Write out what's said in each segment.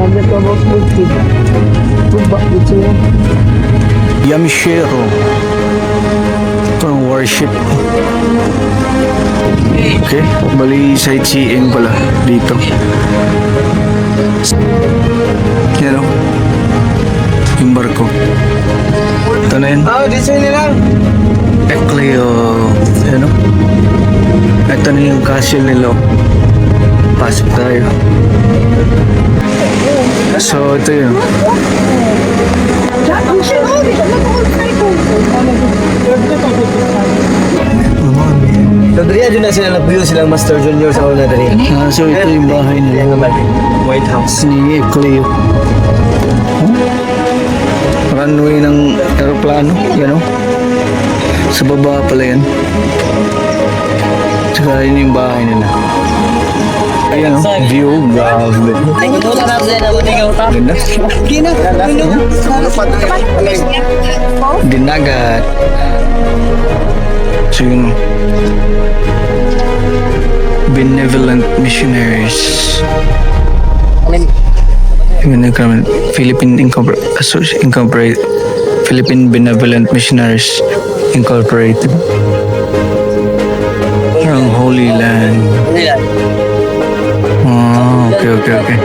Dagat ka boss bukid. Tubak dito yan. Yamashiro. Pang worship. Okay, bali sightseeing pala dito. Yan o. Yung barko. Ito na yun. Dito nila. Ecleo. Yan o. Ito na yung castle nila. Pasok tayo. So, ito yun. Dodriya dyan na sila nagbuyo silang Master Junior sa una dali. So, ito yung bahay nila. White House. Ni Ecleo. Runway ng aeroplano. Yan o. Sa baba pala yan. Tsaka yun yung bahay nila. Ayan o. View. Grabe. Ganda. Dinagat. So yun o. Benevolent Missionaries. Philippine Incorporated. Philippine Benevolent Missionaries Incorporated. Ang Holy Land. Oh, okay.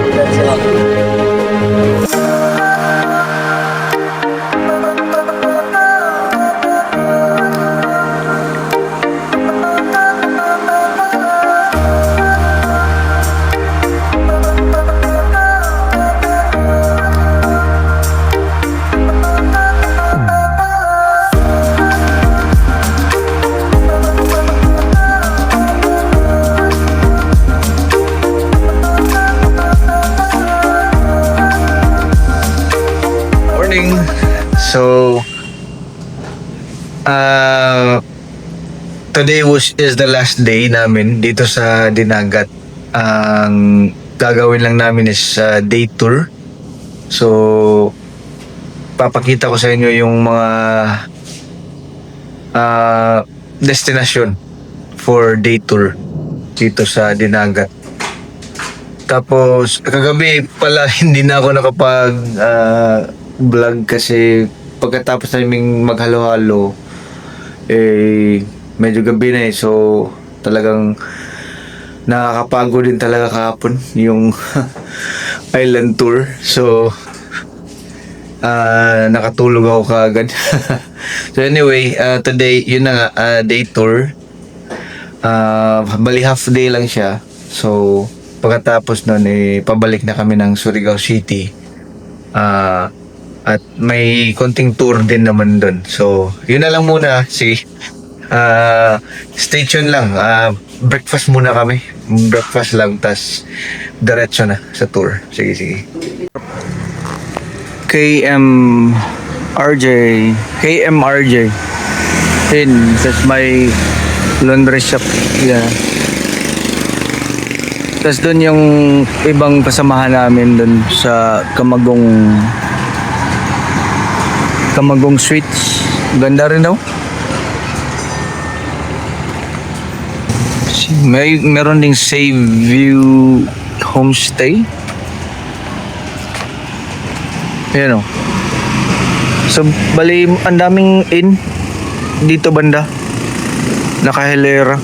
So, today is the last day namin dito sa Dinagat. Ang gagawin lang namin is day tour. So, papakita ko sa inyo yung mga destination for day tour dito sa Dinagat. Tapos, kagabi pala hindi na ako nakapag vlog kasi pagkatapos naming maghalo-halo medyo gabi na so talagang nakakapagod din talaga kahapon yung island tour. So nakatulog ako kaagad. So anyway, today yun na nga, day tour. Bali half day lang siya. So pagkatapos nun pabalik na kami ng Surigao City. At may konting tour din naman doon. So, yun na lang muna. Sige. Stay tuned lang. Breakfast muna kami. Breakfast lang. Tas diretso na sa tour. Sige. KMRJ. Yun. Tas may laundry shop. Yeah. Tas doon yung ibang kasamahan namin doon sa Camagong Suites. Ganda rin daw. Meron ding Save View Homestay. Ayan o. So, bali, ang daming inn dito banda. Nakahilera.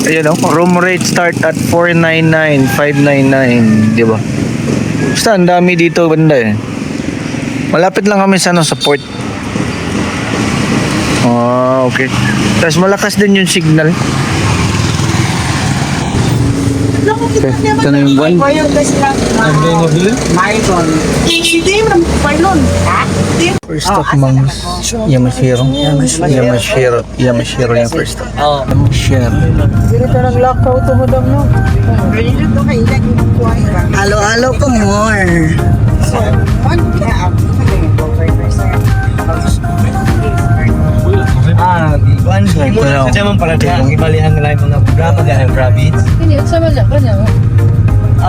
Ayan o. Room rate start at 499, 599. Diba? Basta ang dami dito banda Malapit lang kami sa port. Okay. Tapos malakas din yung signal. Okay. Ito na yung buwan. First of months. Yamashiro yung first of. Yamashiro. Dito ka nag-lockout to madam no? Halo-halo ko more. Sadya man pala ang ibalihan nila yung mga programa ng province. Hindi, sa wala ka na.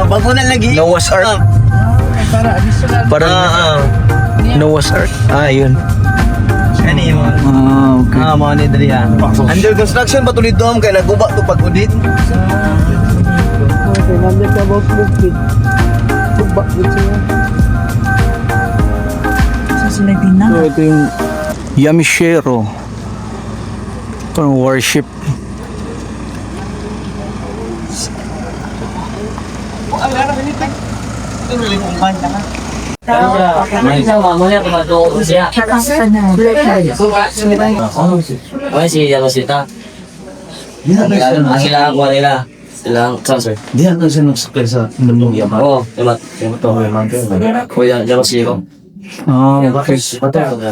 Bago na lagi. Noah's Ark. Para additional. Parang Noah's Ark. Yun. Ano yung mga? Okay. Mga ni Dria. Under construction pa tulid doon kaya naguba to pag-udit. Nandiyan ka boss bukid. Tubak dito siya. So sila din na. So, ito yung Yamishiro. Parang worship. May sama mo niya tumatulog siya. Ay, si Yamasita. Sila ako nila. Silang transfer. Di ano siya nagsakay sa nulong yaman. Oo, Yamat. Kuya, Yamasiko. Ah, okay.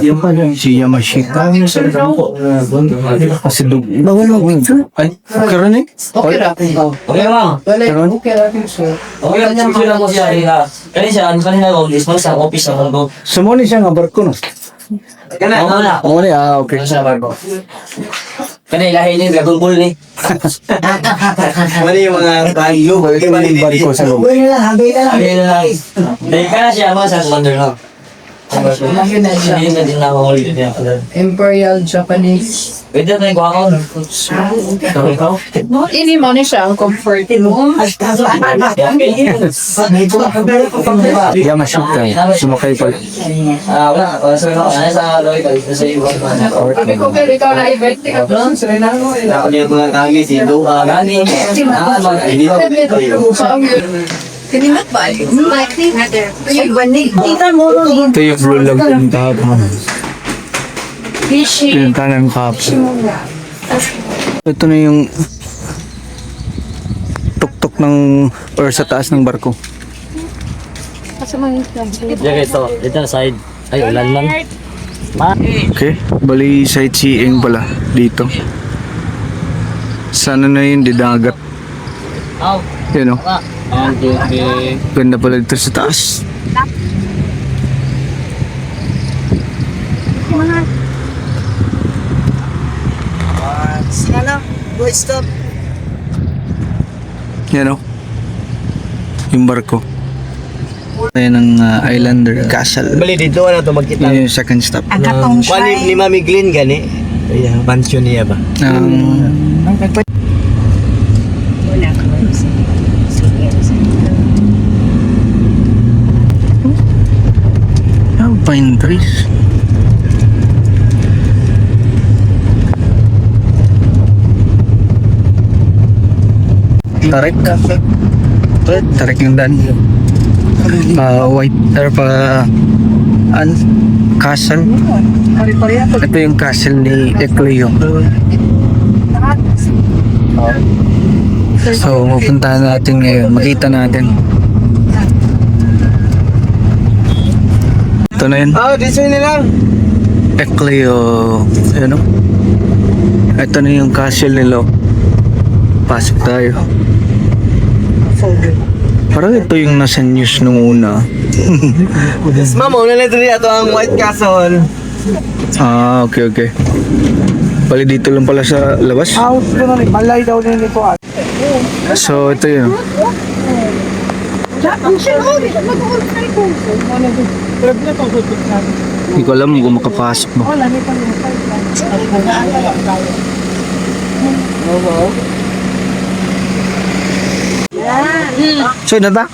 Yung pa lang. Si Yamashita. Kasi dug. Bawal mo picture. Ay, karon eh? Okay lang. Karon? Okay lang sir. Okay lang yung sila mo siya nila. Kanina ko, is sa office na mundo. Sumuni siya nga barko no? Oo na. Oo ni, okay. Sa barko. Kanina ilahin niya, gagulbul ni. Mali yung mga tayo. Yung barko sa loob. Hagay na lang. Sabi na lang. Dahil ka na siya mga sa Wonder lang. Laki na siya. Hindi na din ako ulit niya. Imperial Japanese. Pwede tayo kuha ko. Ikaw? Ini mo ni siya ang comfort mo. Yamashita. Sumakay pa. Wala. Sa Loy, sa ibang Sabi ko pero ikaw na event ka doon. Sila na ako. Ako niya mga kagi, si Luka. Gani. Hindi ba? Kinimat ba? Kita mo. Ito yung vlog ng kahapon. Fishing. Yung tanang kahapon. Ito na yung tuktok ng or sa taas ng barko. Diyan ito. Dito na side. Ay, ulan lang. Okay, bali sightseeing pala dito. Sana na yun, di dagat. Yan o. Ganda pala dito sa taas. Sana. Boy, stop. Yan o. Yung barko. Ayan ang Islander Castle. Bali dito na to magkita. Yun yung second stop. Ang katong Kuan ni Mami Glenn gani. Ayan, mansion niya ba? Wala ka. Pine trees. Tarik. Tarik yung daan. White or castle. Ito yung castle ni Ecleo. So, mapuntahan natin ngayon. Makita natin. Ito na yun. Oh, this way na lang. Ecleo. Ano? Ito na yung castle nila. Pasok tayo. Parang ito yung nasa news nung una. Ma'am, una na ito ato ang White Castle. Ah, okay, okay. Bali dito lang pala sa labas. Malay daw din ito. So, ito yun. Hindi ko alam kung makapasok mo. So, na ba?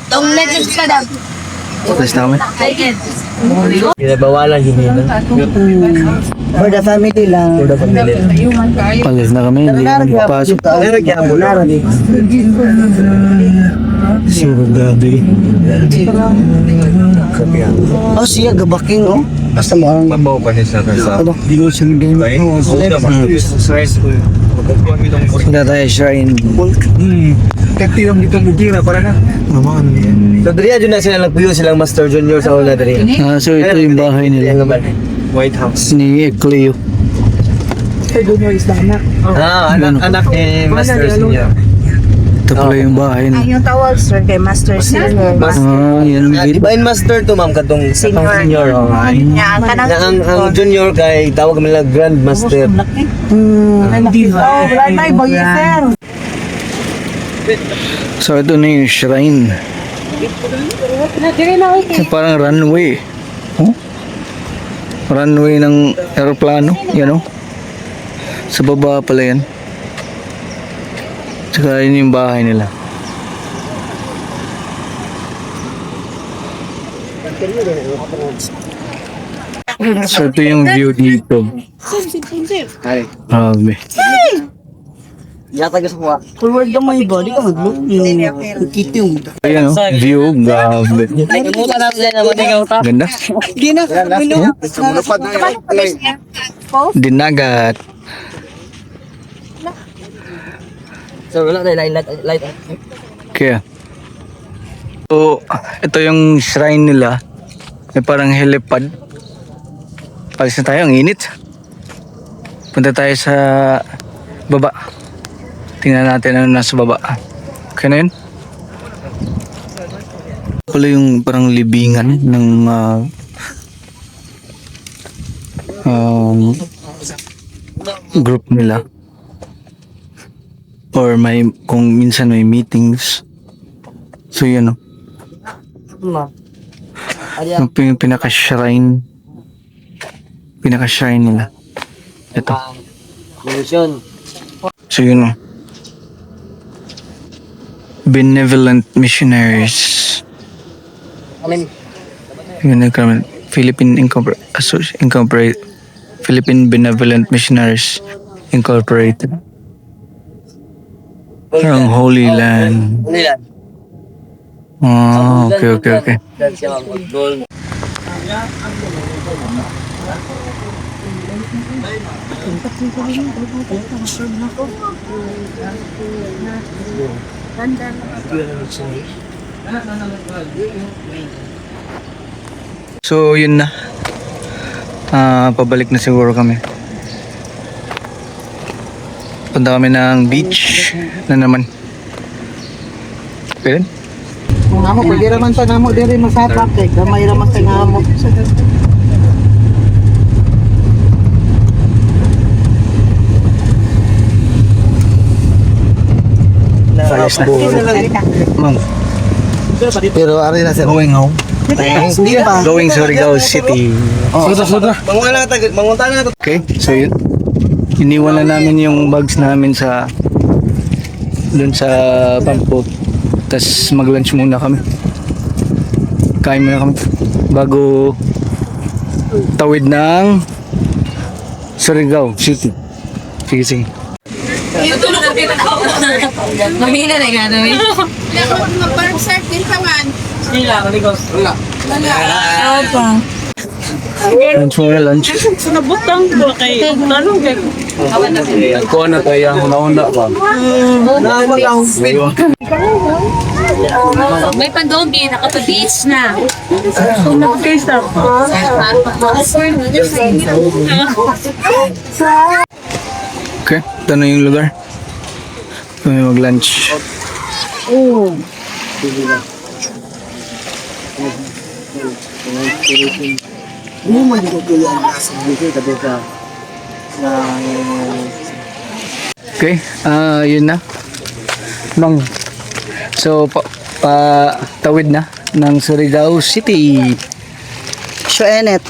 Tapos namin. Ginabawalan hindi na. For the family lang. For the family. Palis na kami. Hindi na makapasok. Pero kaya mo na rin. Siguro gabi. Oh, siya gabaking oh. Basta mo ang Mabaw pa niya sa di ko siya game. Punta tayo shrine. Kaktirang dito mugina para na. So dali dyan na sila nagpuyo silang Master Junior sa una dali. Ah, so ito yung bahay nila. White House. Ni Ecleo. Ah, anak ni Master Junior. Ito pala yung bahay nila. Ay, yung tawag sir kay Master Senior. Ah, yan ang Di gate. ba in Master to ma'am katong senior. Oh. Yan, kanang Na ang junior kay tawag nila Grand Master. Hindi ba? Wala na iba yun sir. So ito na yung shrine. Parang runway. Oh? Runway ng aeroplano. Yan o. Sa baba pala yan. Tsaka yun yung bahay nila. So ito yung view dito. Grabe. Forward ka may body ka mag-look. Kita yung... Ayan o, view, grabe. Ganda. Gina, Dinagat. So, wala na light. Kaya. So, ito yung shrine nila. May parang helipad. Palis na tayo, ang init. Punta tayo sa baba. Tingnan natin ano nasa baba. Okay na yun? Pala yung parang libingan ng group nila. Or may, kung minsan may meetings. So yun o. Yung pinaka-shrine. Pinaka-shrine nila. Ito. So yun o. Benevolent Missionaries. Philippine Incorporated. Philippine Benevolent Missionaries Incorporated. Parang Holy Land. Oh, okay. So, yun na. Pabalik na siguro kami. Punta kami ng beach na naman. Okay rin? Namo, pwede raman sa namo, di rin masapak. Gamay raman sa namo. Ayos na. Mang, Pero ari na sir. going home. Hindi pa. Going Surigao City. Sutra. Mangunta na. Okay, so yun. Iniwan na namin yung bags namin sa dun sa pampo. Tapos mag-lunch muna kami. Kain muna kami bago tawid ng Surigao City. Sige. Mamina na nga namin. Mag-bird cert din pa man. Lunch muna, lunch. Nabutang ko kay tanong kay Kuha na tayo ang una-una pa. May pandogi, nakapa-beach na. Okay, ito na yung lugar. Kami mag-lunch. Okay, yun na. Mang. So, tawid na ng Surigao City. So, enet.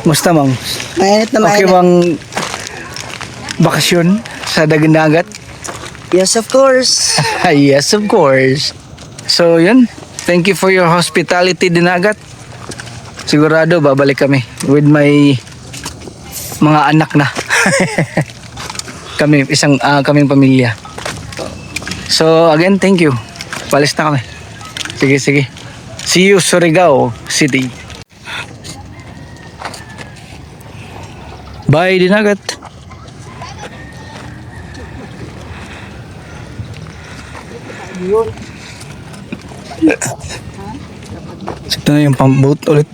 Musta, Mang? Mainit na Okay mainit. bang bakasyon sa Dagat? Yes, of course. Yes, of course. So, yun. Thank you for your hospitality, Dinagat. Sigurado, babalik kami with my mga anak na. Kami, kaming pamilya. So, again, thank you. Palis na kami. Sige. See you, Surigao City. Bye, Dinagat. Ito na yung pump boat ulit.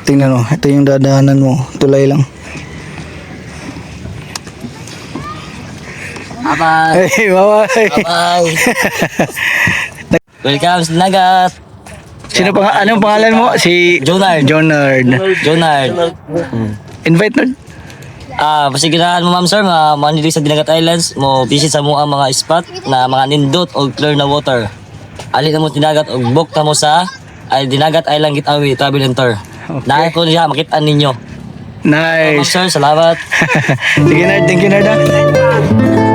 Tingnan mo, ito yung dadaanan mo. Tulay lang. Bye. Hey, bye-bye. Bye. Welcome sa Nagat. Anong pangalan mo? Si Jonard. Jonard. Invite Nard. Pasigurahan mo ma'am sir, mga dito sa Dinagat Islands, mo visit sa mo ang mga spot na mga nindot o clear na water. Ali na mo Dinagat o book na mo sa Dinagat Island Getaway Travel and Tour. Okay. Dahil ko niya, makita ninyo. Ma'am Nice. sir, salamat. Sige Nard, thank you Nard.